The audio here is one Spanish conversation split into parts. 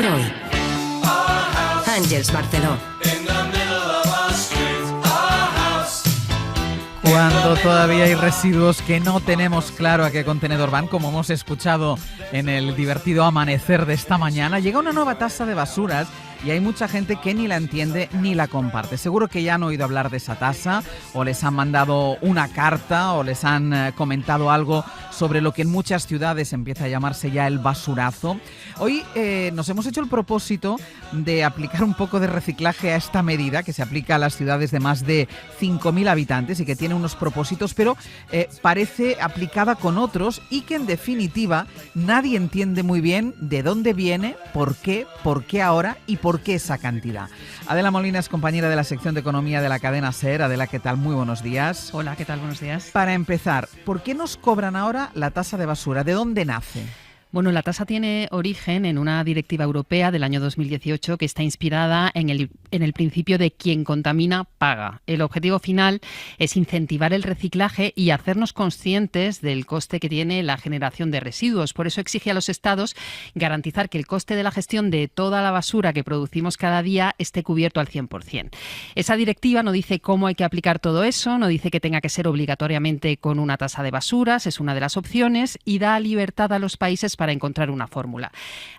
de hoy. Àngels Barceló. Cuando todavía hay residuos que no tenemos claro a qué contenedor van, como hemos escuchado en el divertido amanecer de esta mañana, llega una nueva tasa de basuras y hay mucha gente que ni la entiende ni la comparte. Seguro que ya han oído hablar de esa tasa, o les han mandado una carta, o les han comentado algo sobre lo que en muchas ciudades empieza a llamarse ya el basurazo. Hoy nos hemos hecho el propósito de aplicar un poco de reciclaje a esta medida que se aplica a las ciudades de más de 5.000 habitantes y que tiene unos propósitos, pero parece aplicada con otros y que en definitiva nadie entiende muy bien de dónde viene, por qué ahora y por qué esa cantidad. Adela Molina es compañera de la sección de Economía de la cadena SER. Adela, ¿qué tal? Muy buenos días. Hola, ¿qué tal? Buenos días. Para empezar, ¿por qué nos cobran ahora la tasa de basura? ¿De dónde nace? Bueno, la tasa tiene origen en una directiva europea del año 2018 que está inspirada en el principio de quien contamina paga. El objetivo final es incentivar el reciclaje y hacernos conscientes del coste que tiene la generación de residuos. Por eso exige a los Estados garantizar que el coste de la gestión de toda la basura que producimos cada día esté cubierto al 100%. Esa directiva no dice cómo hay que aplicar todo eso, no dice que tenga que ser obligatoriamente con una tasa de basuras, es una de las opciones, y da libertad a los países para encontrar una fórmula.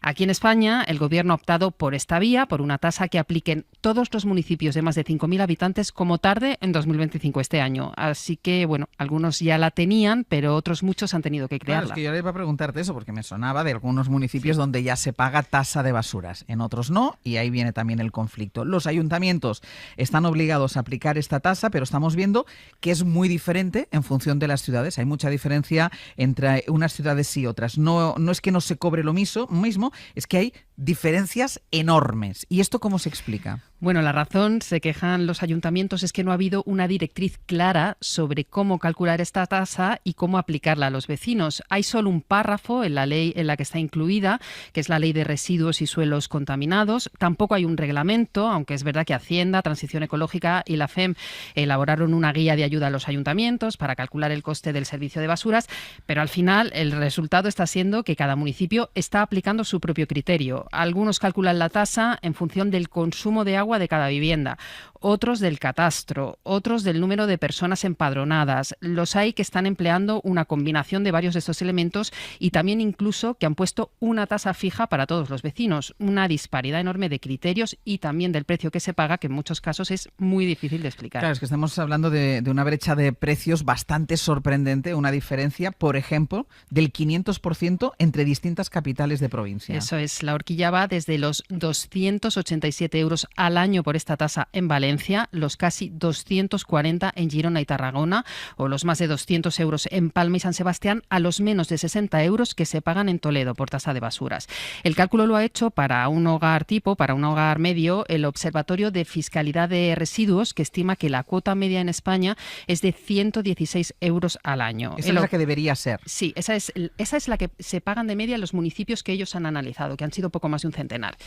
Aquí en España, el Gobierno ha optado por esta vía, por una tasa que apliquen todos los municipios de más de 5.000 habitantes como tarde en 2025 este año. Así que, bueno, algunos ya la tenían, pero otros muchos han tenido que crearla. Claro, es que yo le iba a preguntarte eso, porque me sonaba de algunos municipios donde ya se paga tasa de basuras, en otros no, y ahí viene también el conflicto. Los ayuntamientos están obligados a aplicar esta tasa, pero estamos viendo que es muy diferente en función de las ciudades. Hay mucha diferencia entre unas ciudades y otras. No es que no se cobre lo mismo, es que hay diferencias enormes. ¿Y esto cómo se explica? Bueno, la razón, se quejan los ayuntamientos, es que no ha habido una directriz clara sobre cómo calcular esta tasa y cómo aplicarla a los vecinos. Hay solo un párrafo en la ley en la que está incluida, que es la Ley de Residuos y Suelos Contaminados. Tampoco hay un reglamento, aunque es verdad que Hacienda, Transición Ecológica y la FEM elaboraron una guía de ayuda a los ayuntamientos para calcular el coste del servicio de basuras, pero al final el resultado está siendo que cada municipio está aplicando su propio criterio. Algunos calculan la tasa en función del consumo de agua de cada vivienda, otros del catastro, otros del número de personas empadronadas. Los hay que están empleando una combinación de varios de estos elementos y también incluso que han puesto una tasa fija para todos los vecinos. Una disparidad enorme de criterios y también del precio que se paga, que en muchos casos es muy difícil de explicar. Claro, es que estamos hablando de una brecha de precios bastante sorprendente, una diferencia, por ejemplo, del 500% entre distintas capitales de provincia. Eso es, la horquilla va desde los 287 euros al año por esta tasa en Valencia, los casi 240 en Girona y Tarragona, o los más de 200 euros en Palma y San Sebastián, a los menos de 60 euros que se pagan en Toledo por tasa de basuras. El cálculo lo ha hecho para un hogar medio, el Observatorio de Fiscalidad de Residuos, que estima que la cuota media en España es de 116 euros al año. Esa es la que debería ser. Sí, esa es la que se pagan de media en los municipios que ellos han analizado, que han sido poco más de un centenar.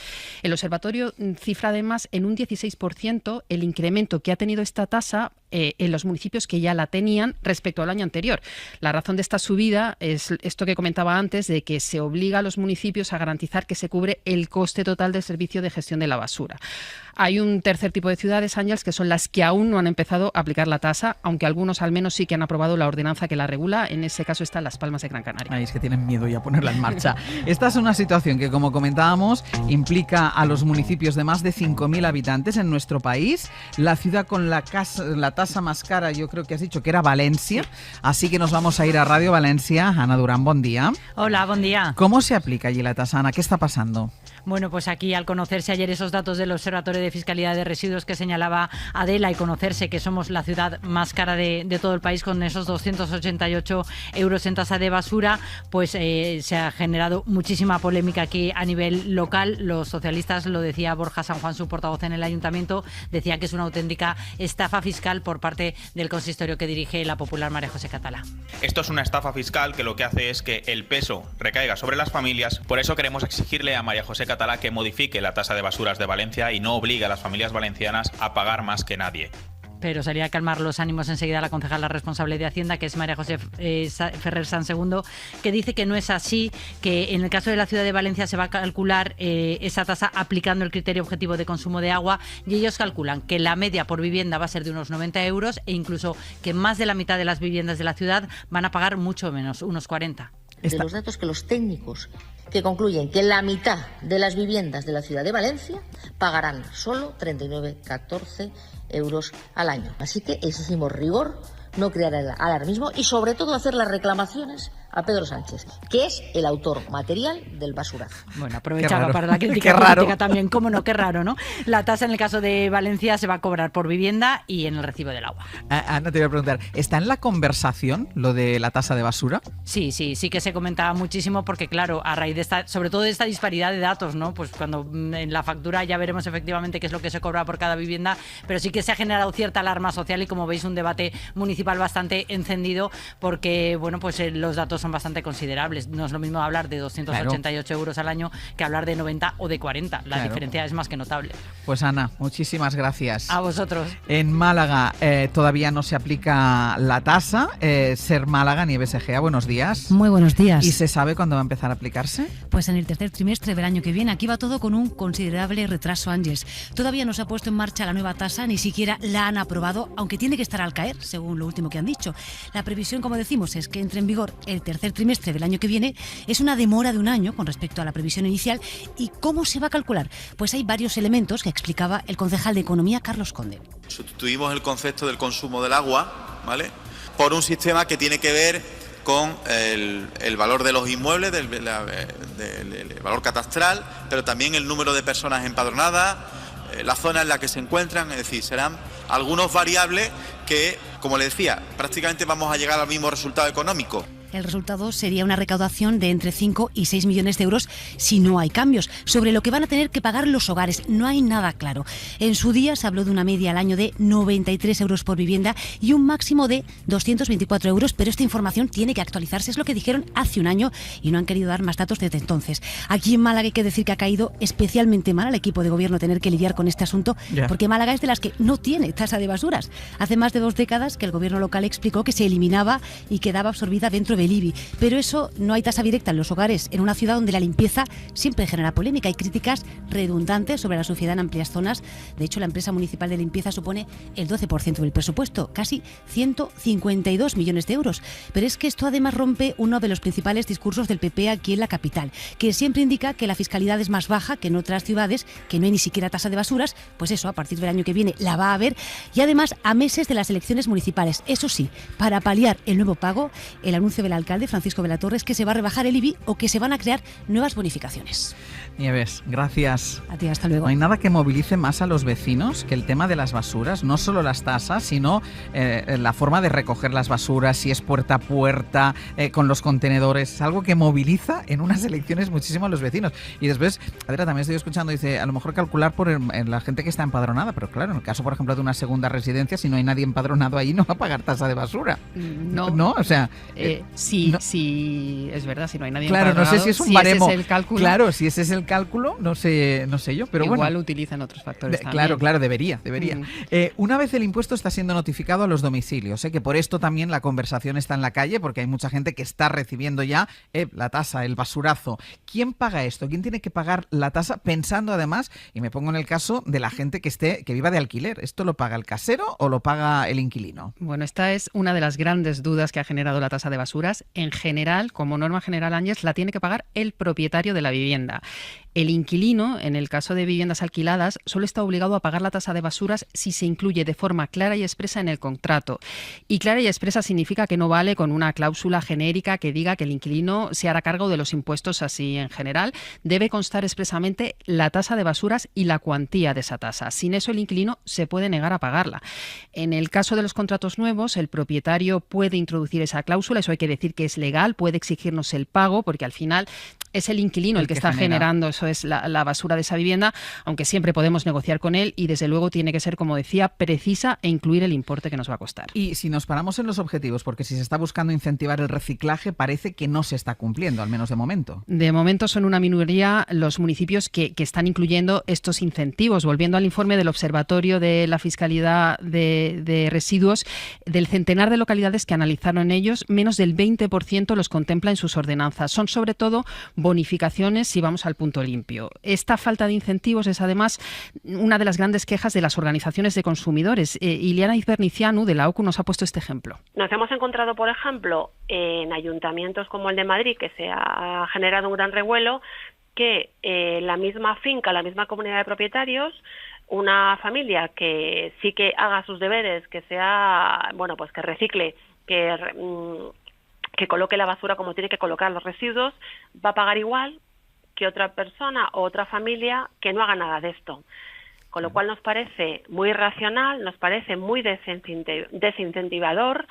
El observatorio cifra además en un 16% el incremento que ha tenido esta tasa en los municipios que ya la tenían respecto al año anterior. La razón de esta subida es esto que comentaba antes, de que se obliga a los municipios a garantizar que se cubre el coste total del servicio de gestión de la basura. Hay un tercer tipo de ciudades, Ángels, que son las que aún no han empezado a aplicar la tasa, aunque algunos al menos sí que han aprobado la ordenanza que la regula. En ese caso están Las Palmas de Gran Canaria. Ay, es que tienen miedo ya a ponerla en marcha. Esta es una situación que, como comentábamos, implica a los municipios de más de 5.000 habitantes en nuestro país. La ciudad con la tasa más cara, yo creo que has dicho que era Valencia. Así que nos vamos a ir a Radio Valencia. Ana Durán, buen día. Hola, buen día. ¿Cómo se aplica allí la tasa, Ana? ¿Qué está pasando? Bueno, pues aquí, al conocerse ayer esos datos del Observatorio de Fiscalidad de Residuos que señalaba Adela, y conocerse que somos la ciudad más cara de todo el país, con esos 288 euros en tasa de basura, pues se ha generado muchísima polémica aquí a nivel local. Los socialistas, lo decía Borja San Juan, su portavoz en el ayuntamiento, decía que es una auténtica estafa fiscal por parte del consistorio que dirige la popular María José Catalá. Esto es una estafa fiscal que lo que hace es que el peso recaiga sobre las familias. Por eso queremos exigirle a María José Catalá que modifique la tasa de basuras de Valencia y no obligue a las familias valencianas a pagar más que nadie. Pero sería calmar los ánimos enseguida la concejala responsable de Hacienda, que es María José Ferrer Sansegundo, que dice que no es así, que en el caso de la ciudad de Valencia se va a calcular esa tasa aplicando el criterio objetivo de consumo de agua, y ellos calculan que la media por vivienda va a ser de unos 90 euros e incluso que más de la mitad de las viviendas de la ciudad van a pagar mucho menos, unos 40. De los datos que los técnicos que concluyen que la mitad de las viviendas de la ciudad de Valencia pagarán solo 39,14 euros al año. Así que exigimos rigor, no crear alarmismo y sobre todo hacer las reclamaciones a Pedro Sánchez, que es el autor material del basurazo. Bueno, aprovechaba para la crítica política también, cómo no, qué raro, ¿no? La tasa en el caso de Valencia se va a cobrar por vivienda y en el recibo del agua. Ana, te voy a preguntar, ¿está en la conversación lo de la tasa de basura? Sí que se comentaba muchísimo porque, claro, a raíz de esta, sobre todo de esta disparidad de datos, ¿no? Pues cuando en la factura ya veremos efectivamente qué es lo que se cobra por cada vivienda, pero sí que se ha generado cierta alarma social y, como veis, un debate municipal bastante encendido porque, bueno, pues los datos son bastante considerables. No es lo mismo hablar de 288 euros al año que hablar de 90 o de 40. La diferencia es más que notable. Pues Ana, muchísimas gracias. A vosotros. En Málaga todavía no se aplica la tasa. Ser Málaga, Nieves Egea, buenos días. Muy buenos días. ¿Y se sabe cuándo va a empezar a aplicarse? Pues en el tercer trimestre del año que viene. Aquí va todo con un considerable retraso, Ángeles. Todavía no se ha puesto en marcha la nueva tasa, ni siquiera la han aprobado, aunque tiene que estar al caer, según lo último que han dicho. La previsión, como decimos, es que entre en vigor el tercer trimestre del año que viene. Es una demora de un año con respecto a la previsión inicial. ¿Y cómo se va a calcular? Pues hay varios elementos que explicaba el concejal de Economía, Carlos Conde. Sustituimos el concepto del consumo del agua, ¿vale?, por un sistema que tiene que ver con el valor de los inmuebles, del valor catastral, pero también el número de personas empadronadas, la zona en la que se encuentran. Es decir, serán algunos variables que, como le decía, prácticamente vamos a llegar al mismo resultado económico. El resultado sería una recaudación de entre 5 y 6 millones de euros si no hay cambios. Sobre lo que van a tener que pagar los hogares no hay nada claro. En su día se habló de una media al año de 93 euros por vivienda y un máximo de 224 euros, pero esta información tiene que actualizarse. Es lo que dijeron hace un año y no han querido dar más datos desde entonces. Aquí en Málaga hay que decir que ha caído especialmente mal al equipo de gobierno tener que lidiar con este asunto, porque Málaga es de las que no tiene tasa de basuras. Hace más de 2 décadas que el gobierno local explicó que se eliminaba y quedaba absorbida dentro del IBI. Pero eso, no hay tasa directa en los hogares, en una ciudad donde la limpieza siempre genera polémica. Hay críticas redundantes sobre la suciedad en amplias zonas. De hecho, la empresa municipal de limpieza supone el 12% del presupuesto, casi 152 millones de euros. Pero es que esto además rompe uno de los principales discursos del PP aquí en la capital, que siempre indica que la fiscalidad es más baja que en otras ciudades, que no hay ni siquiera tasa de basuras. Pues eso, a partir del año que viene la va a haber, y además a meses de las elecciones municipales. Eso sí, para paliar el nuevo pago, el anuncio del alcalde Francisco Velatorre es que se va a rebajar el IBI o que se van a crear nuevas bonificaciones. Nieves, gracias. A ti, hasta luego. No hay nada que movilice más a los vecinos que el tema de las basuras, no solo las tasas, sino la forma de recoger las basuras, si es puerta a puerta, con los contenedores. Es algo que moviliza en unas elecciones muchísimo a los vecinos. Y después, Adriana, también estoy escuchando, dice, a lo mejor calcular por la gente que está empadronada, pero claro, en el caso, por ejemplo, de una segunda residencia, si no hay nadie empadronado ahí, no va a pagar tasa de basura. No, o sea... Sí, es verdad, si no hay nadie empadronado. Claro, no sé si es un baremo. Ese es el cálculo. Claro, si ese es el cálculo, no sé yo, pero igual bueno. utilizan otros factores también. Claro, debería. Una vez el impuesto está siendo notificado a los domicilios, que por esto también la conversación está en la calle, porque hay mucha gente que está recibiendo ya la tasa, el basurazo. ¿Quién paga esto? ¿Quién tiene que pagar la tasa? Pensando además, y me pongo en el caso de la gente que viva de alquiler. ¿Esto lo paga el casero o lo paga el inquilino? Bueno, esta es una de las grandes dudas que ha generado la tasa de basuras. En general, como norma general, Ángeles, la tiene que pagar el propietario de la vivienda. El inquilino, en el caso de viviendas alquiladas, solo está obligado a pagar la tasa de basuras si se incluye de forma clara y expresa en el contrato. Y clara y expresa significa que no vale con una cláusula genérica que diga que el inquilino se hará cargo de los impuestos así en general. Debe constar expresamente la tasa de basuras y la cuantía de esa tasa. Sin eso, el inquilino se puede negar a pagarla. En el caso de los contratos nuevos, el propietario puede introducir esa cláusula. Eso hay que decir que es legal, puede exigirnos el pago, porque al final es el inquilino el que está generando eso es la basura de esa vivienda, aunque siempre podemos negociar con él y desde luego tiene que ser, como decía, precisa e incluir el importe que nos va a costar. Y si nos paramos en los objetivos, porque si se está buscando incentivar el reciclaje, parece que no se está cumpliendo, al menos de momento. De momento son una minoría los municipios que están incluyendo estos incentivos. Volviendo al informe del Observatorio de la Fiscalidad de Residuos, del centenar de localidades que analizaron ellos, menos del 20% los contempla en sus ordenanzas. Son sobre todo bonificaciones si vamos al punto limpio. Esta falta de incentivos es además una de las grandes quejas de las organizaciones de consumidores. Iliana Izbernicianu de la OCU nos ha puesto este ejemplo. Nos hemos encontrado, por ejemplo, en ayuntamientos como el de Madrid, que se ha generado un gran revuelo, que la misma finca, la misma comunidad de propietarios, una familia que sí que haga sus deberes, que sea, bueno, pues que recicle, que coloque la basura como tiene que colocar los residuos, va a pagar igual que otra persona o otra familia que no haga nada de esto. Con lo cual nos parece muy irracional, nos parece muy desincentivador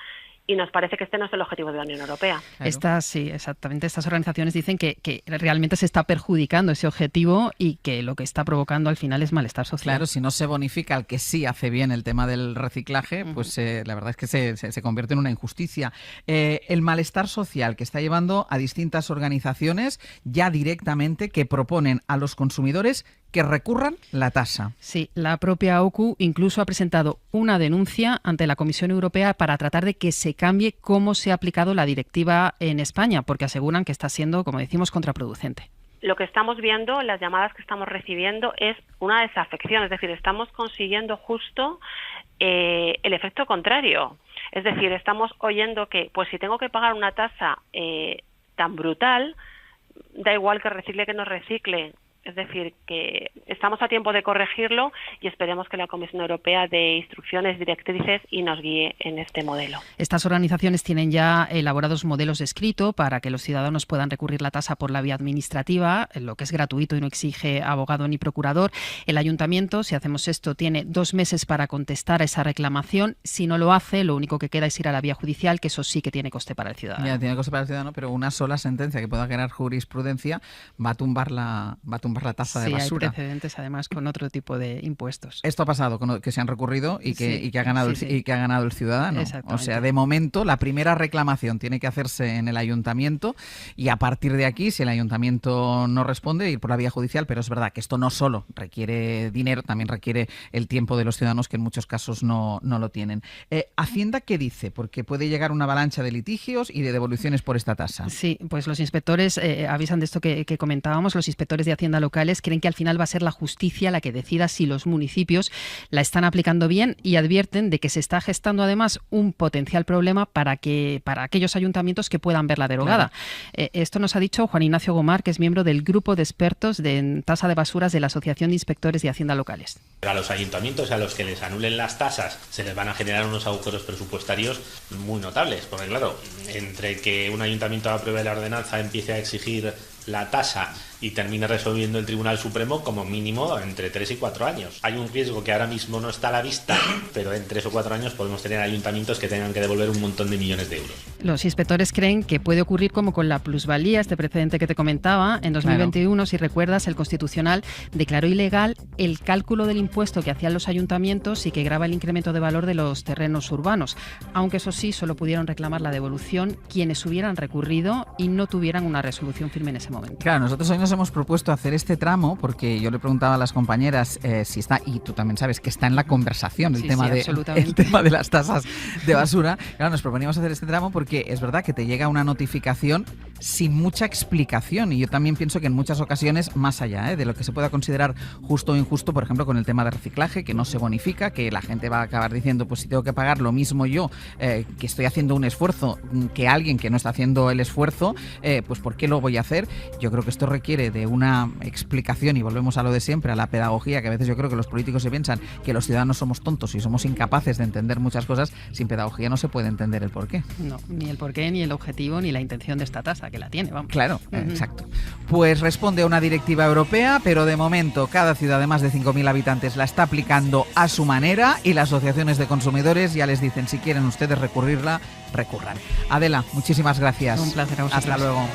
y nos parece que este no es el objetivo de la Unión Europea. Claro. Sí, exactamente. Estas organizaciones dicen que realmente se está perjudicando ese objetivo y que lo que está provocando al final es malestar social. Claro, si no se bonifica al que sí hace bien el tema del reciclaje, pues la verdad es que se convierte en una injusticia. El malestar social que está llevando a distintas organizaciones ya directamente que proponen a los consumidores que recurran la tasa. Sí, la propia OCU incluso ha presentado una denuncia ante la Comisión Europea para tratar de que se cambie cómo se ha aplicado la directiva en España, porque aseguran que está siendo, como decimos, contraproducente. Lo que estamos viendo, las llamadas que estamos recibiendo, es una desafección, es decir, estamos consiguiendo justo el efecto contrario. Es decir, estamos oyendo que, pues si tengo que pagar una tasa tan brutal, da igual que recicle que no recicle. Es decir, que estamos a tiempo de corregirlo y esperemos que la Comisión Europea dé instrucciones, directrices y nos guíe en este modelo. Estas organizaciones tienen ya elaborados modelos de escrito para que los ciudadanos puedan recurrir la tasa por la vía administrativa, lo que es gratuito y no exige abogado ni procurador. El ayuntamiento, si hacemos esto, tiene 2 meses para contestar a esa reclamación. Si no lo hace, lo único que queda es ir a la vía judicial, que eso sí que tiene coste para el ciudadano. Ya, tiene coste para el ciudadano, pero una sola sentencia que pueda generar jurisprudencia va a tumbar la tasa de basura. Sí, hay precedentes además con otro tipo de impuestos. Esto ha pasado, que se han recurrido y que ha ganado y que ha ganado el ciudadano. O sea, de momento la primera reclamación tiene que hacerse en el ayuntamiento y a partir de aquí, si el ayuntamiento no responde, ir por la vía judicial, pero es verdad que esto no solo requiere dinero, también requiere el tiempo de los ciudadanos que en muchos casos no lo tienen. ¿Hacienda qué dice? Porque puede llegar una avalancha de litigios y de devoluciones por esta tasa. Sí, pues los inspectores avisan de esto que comentábamos, los inspectores de Hacienda locales creen que al final va a ser la justicia la que decida si los municipios la están aplicando bien y advierten de que se está gestando además un potencial problema para aquellos ayuntamientos que puedan verla derogada. Claro. Esto nos ha dicho Juan Ignacio Gomar, que es miembro del grupo de expertos en tasa de basuras de la Asociación de Inspectores de Hacienda Locales. A los ayuntamientos a los que les anulen las tasas se les van a generar unos agujeros presupuestarios muy notables, porque claro, entre que un ayuntamiento apruebe la ordenanza, empiece a exigir la tasa y termine resolviendo el Tribunal Supremo, como mínimo entre 3 y 4 años. Hay un riesgo que ahora mismo no está a la vista, pero en 3 o 4 años podemos tener ayuntamientos que tengan que devolver un montón de millones de euros. Los inspectores creen que puede ocurrir como con la plusvalía, este precedente que te comentaba. En 2021, claro, si recuerdas, el Constitucional declaró ilegal el cálculo del impuesto que hacían los ayuntamientos y que grava el incremento de valor de los terrenos urbanos. Aunque eso sí, solo pudieron reclamar la devolución quienes hubieran recurrido y no tuvieran una resolución firme en ese momento. Claro, nosotros hoy nos hemos propuesto hacer este tramo porque yo le preguntaba a las compañeras si está, y tú también sabes que está en la conversación el tema de las tasas de basura. Claro, nos proponíamos hacer este tramo porque es verdad que te llega una notificación sin mucha explicación y yo también pienso que en muchas ocasiones, más allá de lo que se pueda considerar justo o injusto, por ejemplo, con el tema de reciclaje, que no se bonifica, que la gente va a acabar diciendo, pues si tengo que pagar lo mismo yo, que estoy haciendo un esfuerzo, que alguien que no está haciendo el esfuerzo, pues ¿por qué lo voy a hacer? Yo creo que esto requiere de una explicación y volvemos a lo de siempre, a la pedagogía, que a veces yo creo que los políticos se piensan que los ciudadanos somos tontos y somos incapaces de entender muchas cosas. Sin pedagogía no se puede entender el porqué. No, ni el porqué, ni el objetivo, ni la intención de esta tasa, que la tiene, vamos. Claro, exacto. Pues responde a una directiva europea, pero de momento cada ciudad de más de 5.000 habitantes la está aplicando a su manera y las asociaciones de consumidores ya les dicen, si quieren ustedes recurrirla, recurran. Adela, muchísimas gracias. Un placer a vosotros. Hasta luego.